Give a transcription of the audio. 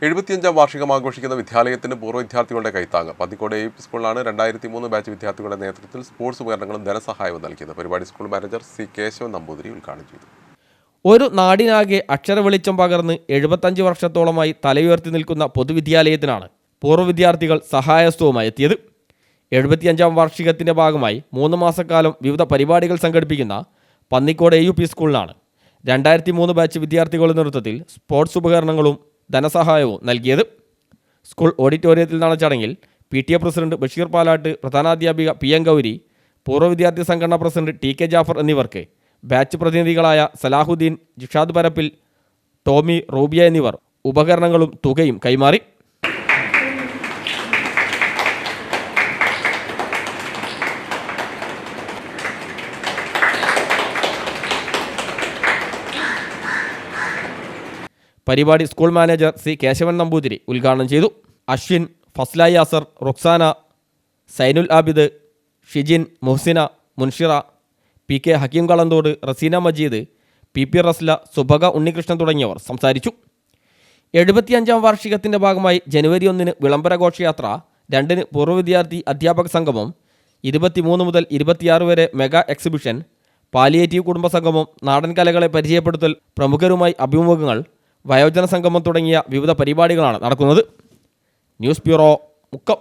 75-ാം വാർഷികം ആഘോഷിക്കുന്ന വിദ്യാലയത്തിന് പൂർവ്വ വിദ്യാർത്ഥികളുടെ കൈത്താങ്ങ്. പന്നിക്കോട് AUP സ്കൂളിലാണ് 2003 ബാച്ച് വിദ്യാർത്ഥികളുടെ നേതൃത്വത്തിൽ സ്പോർട്സ് ഉപകരണങ്ങളും ധനസഹായവും നൽകിയത്. പരിപാടി school manager C. Keshavan Namboothiri ഉദ്ഘാടനം ചെയ്തു. ഒരു നാടിനാകെ അക്ഷര വെളിച്ചം പകർന്ന് 75 വർഷത്തോളമായി തലയുയർത്തി നിൽക്കുന്ന പൊതുവിദ്യാലയത്തിനാണ് പൂർവ്വ വിദ്യാർത്ഥികൾ സഹായഹസ്തവുമായി എത്തിയത്. 75-ാം വാർഷികത്തിന്റെ ഭാഗമായി 3 മാസക്കാലം വിവിധ പരിപാടികൾ സംഘടിപ്പിക്കുന്ന പന്നിക്കോട് AUP സ്കൂളിലാണ് 2003 ബാച്ച് വിദ്യാർത്ഥികളുടെ നേതൃത്വത്തിൽ സ്പോർട്സ് ഉപകരണങ്ങളും ധനസഹായവും നൽകിയത്. സ്കൂൾ ഓഡിറ്റോറിയത്തിൽ നടന്ന ചടങ്ങിൽ PTA പ്രസിഡന്റ് ബഷീർ പാലാട്ട്, പ്രധാനാധ്യാപിക PM ഗൗരി, പൂർവ്വ വിദ്യാർത്ഥി സംഘടനാ പ്രസിഡന്റ് TK ജാഫർ എന്നിവർക്ക് ബാച്ച് പ്രതിനിധികളായ സലാഹുദ്ദീൻ, ജിഷാദ് പരപ്പിൽ, ടോമി, റൂബിയ എന്നിവർ ഉപകരണങ്ങളും തുകയും കൈമാറി. പരിപാടി school manager C. Keshavan Namboothiri ഉദ്ഘാടനം ചെയ്തു. അശ്വിൻ, ഫസ്ല യാസർ, റുക്സാന, സൈനുൽ ആബിദ്, ഷിജിൻ, മുഹ്സിന, മുൻഷിറ, PK ഹക്കീം കളന്തോട്, റസീന മജീദ്, PP റസ്ല, സുബക ഉണ്ണികൃഷ്ണൻ തുടങ്ങിയവർ സംസാരിച്ചു. 75-ാം വാർഷികത്തിൻ്റെ ഭാഗമായി ജനുവരി 1 വിളംബര ഘോഷയാത്ര, 2 പൂർവ്വ വിദ്യാർത്ഥി അധ്യാപക സംഗമം, 23 മുതൽ 26 വരെ മെഗാ എക്സിബിഷൻ, പാലിയേറ്റീവ് കുടുംബസംഗമം, നാടൻ കലകളെ പരിചയപ്പെടുത്തൽ, പ്രമുഖരുമായി അഭിമുഖങ്ങൾ, വയോജന സംഗമം തുടങ്ങിയ വിവിധ പരിപാടികളാണ് നടക്കുന്നത്. News bureau, Mukkam.